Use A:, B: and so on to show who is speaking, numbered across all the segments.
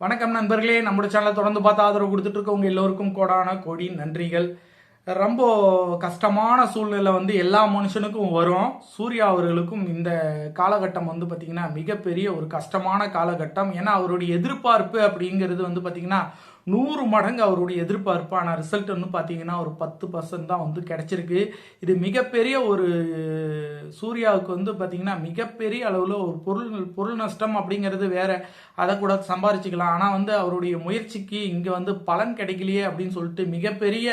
A: வணக்கம் நண்பர்களே, நம்மளோட சேனலை தொடர்ந்து பார்த்து ஆதரவு கொடுத்துட்டு இருக்கவங்க எல்லோருக்கும் கோடான கோடி நன்றிகள். ரொம்ப கஷ்டமான சூழ்நிலை எல்லா மனுஷனுக்கும் வரும். சூர்யா அவர்களுக்கும் இந்த காலகட்டம் பார்த்தீங்கன்னா மிகப்பெரிய ஒரு கஷ்டமான காலகட்டம். ஏன்னா அவருடைய எதிர்பார்ப்பு அப்படிங்கிறது பார்த்தீங்கன்னா 100 மடங்கு அவருடைய எதிர்பார்ப்பு. ஆனால் ரிசல்ட் பார்த்தீங்கன்னா ஒரு 10% தான் கிடைச்சிருக்கு. இது மிகப்பெரிய ஒரு சூர்யாவுக்கு பார்த்தீங்கன்னா மிகப்பெரிய அளவில் ஒரு பொருள் நஷ்டம் அப்படிங்கிறது வேற, அதை கூட சம்பாரிச்சுக்கலாம். ஆனால் அவருடைய முயற்சிக்கு இங்கே பலன் கிடைக்கலையே அப்படின்னு சொல்லிட்டு மிகப்பெரிய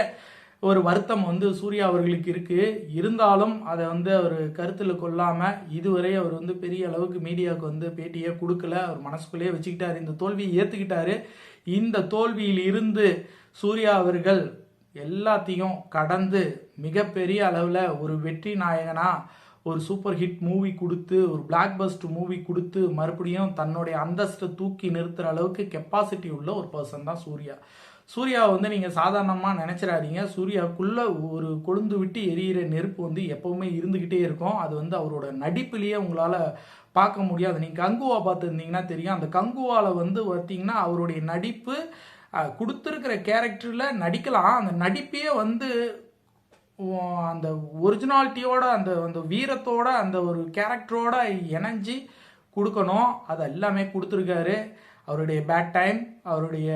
A: ஒரு வருத்தம் சூர்யா அவர்களுக்கு இருக்கு. இருந்தாலும் அதை அவர் கருத்தில் கொள்ளாம இதுவரை அவர் பெரிய அளவுக்கு மீடியாவுக்கு பேட்டியே கொடுக்கல. அவர் மனசுக்குள்ளேயே வச்சுக்கிட்டாரு. இந்த தோல்வியை ஏத்துக்கிட்டாரு. இந்த தோல்வியில் இருந்து சூர்யா அவர்கள் எல்லாத்தையும் கடந்து மிகப்பெரிய அளவில் ஒரு வெற்றி நாயகனா ஒரு சூப்பர் ஹிட் மூவி கொடுத்து, ஒரு பிளாக் பஸ்ட் மூவி கொடுத்து மறுபடியும் தன்னுடைய அந்தஸ்தை தூக்கி நிறுத்துற அளவுக்கு கெப்பாசிட்டி உள்ள ஒரு பர்சன் தான் சூர்யா. சூர்யாவை நீங்கள் சாதாரணமாக நினைச்சிடாதீங்க. சூர்யாவுக்குள்ள ஒரு கொழுந்து விட்டு எரியிற நெருப்பு எப்பவுமே இருந்துக்கிட்டே இருக்கும். அது அவரோட நடிப்புலேயே உங்களால் பார்க்க முடியாது. நீங்கள் கங்குவா பார்த்துருந்தீங்கன்னா தெரியும். அந்த கங்குவாவில் பார்த்தீங்கன்னா அவருடைய நடிப்பு கொடுத்துருக்கிற கேரக்டரில் நடிக்கலாம். அந்த நடிப்பையே அந்த ஒரிஜினாலிட்டியோட அந்த வீரத்தோட அந்த ஒரு கேரக்டரோட இணைஞ்சி கொடுக்கணும். அது எல்லாமே கொடுத்துருக்காரு. அவருடைய பேட் டைம் அவருடைய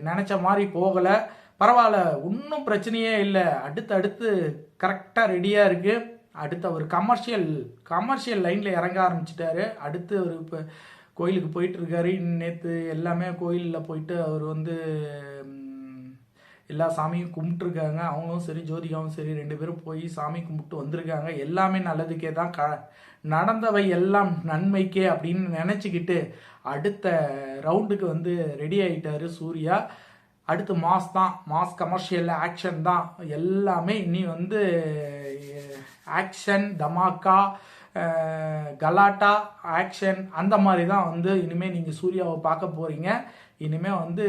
A: நினச்ச மாதிரி போகலை, பரவாயில்ல, ஒன்றும் பிரச்சனையே இல்லை. அடுத்து கரெக்டாக ரெடியாக இருக்குது. அடுத்து அவர் கமர்ஷியல் லைனில் இறங்க ஆரம்பிச்சிட்டாரு. அடுத்து அவர் இப்போ கோயிலுக்கு போயிட்டுருக்காரு. நேற்று எல்லாமே கோயிலில் போயிட்டு அவர் எல்லா சாமியும் கும்பிட்டுருக்காங்க. அவங்களும் சரி ஜோதிகாவும் சரி 2 பேரும் போய் சாமி கும்பிட்டு வந்திருக்காங்க. எல்லாமே நல்லதுக்கே தான், நடந்தவை எல்லாம் நன்மைக்கே அப்படின்னு நினச்சிக்கிட்டு அடுத்த ரவுண்டுக்கு ரெடி ஆகிட்டாரு சூர்யா. அடுத்து மாஸ் தான், மாஸ் கமர்ஷியல் ஆக்ஷன் தான் எல்லாமே. இனி ஆக்ஷன் தமாக்கா கலாட்டா ஆக்ஷன் அந்த மாதிரி தான் இனிமேல் நீங்கள் சூர்யாவை பார்க்க போகிறீங்க. இனிமேல்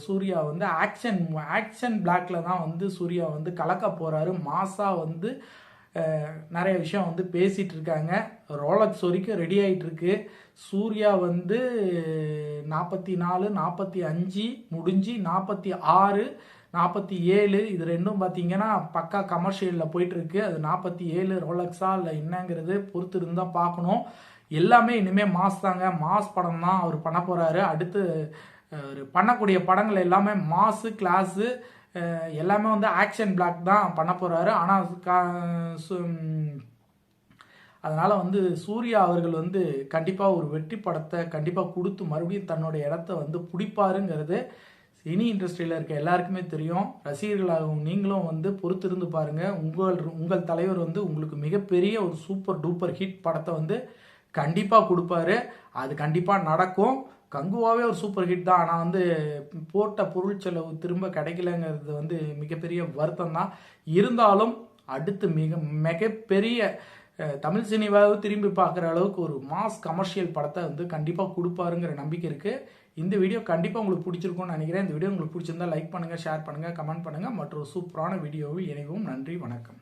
A: சூர்யா ஆக்ஷன் பிளாக்ல தான் சூர்யா கலக்க போகிறாரு. மாசா நிறைய விஷயம் பேசிகிட்டு இருக்காங்க. ரோலக்ஸ் வரைக்கும் ரெடி ஆகிட்டு இருக்கு. சூர்யா 44 45 முடிஞ்சு 46 47 இது ரெண்டும் பார்த்தீங்கன்னா பக்கா கமர்ஷியலில் போயிட்டுருக்கு. அது 47 ரோலக்ஸா இல்லை என்னங்கிறது பொறுத்து இருந்தால் பார்க்கணும். எல்லாமே இனிமேல் மாஸ் தாங்க, மாஸ் படம் தான் அவர் பண்ண போகிறாரு. அடுத்து பண்ணக்கூடிய படங்கள் எல்லாமே மாசு கிளாஸு எல்லாமே ஆக்ஷன் பிளாக் தான் பண்ண போகிறாரு. ஆனால் அதனால் சூர்யா அவர்கள் கண்டிப்பாக ஒரு வெற்றி படத்தை கண்டிப்பாக கொடுத்து மறுபடியும் தன்னுடைய இடத்த பிடிப்பாருங்கிறது சினி இண்டஸ்ட்ரியில் இருக்க எல்லாருக்குமே தெரியும். ரசிகர்களாகவும் நீங்களும் பொறுத்திருந்து பாருங்கள். உங்கள் தலைவர் உங்களுக்கு மிகப்பெரிய ஒரு சூப்பர் டூப்பர் ஹிட் படத்தை கண்டிப்பாக கொடுப்பாரு. அது கண்டிப்பாக நடக்கும். கங்குவாவே ஒரு சூப்பர் ஹிட் தான். ஆனால் போட்ட பொருள் செலவு திரும்ப கிடைக்கலங்கிறது மிகப்பெரிய வருத்தம் தான். இருந்தாலும் அடுத்து மிகப்பெரிய தமிழ் சினிமாவை திரும்பி பார்க்குற அளவுக்கு ஒரு மாஸ் கமர்ஷியல் படத்தை கண்டிப்பாக கொடுப்பாருங்கிற நம்பிக்கை இருக்குது. இந்த வீடியோ கண்டிப்பாக உங்களுக்கு பிடிச்சிருக்கும்னு நினைக்கிறேன். இந்த வீடியோ உங்களுக்கு பிடிச்சிருந்தா லைக் பண்ணுங்கள், ஷேர் பண்ணுங்கள், கமெண்ட் பண்ணுங்கள். மற்றும் சூப்பரான வீடியோவில் இணைவும். நன்றி, வணக்கம்.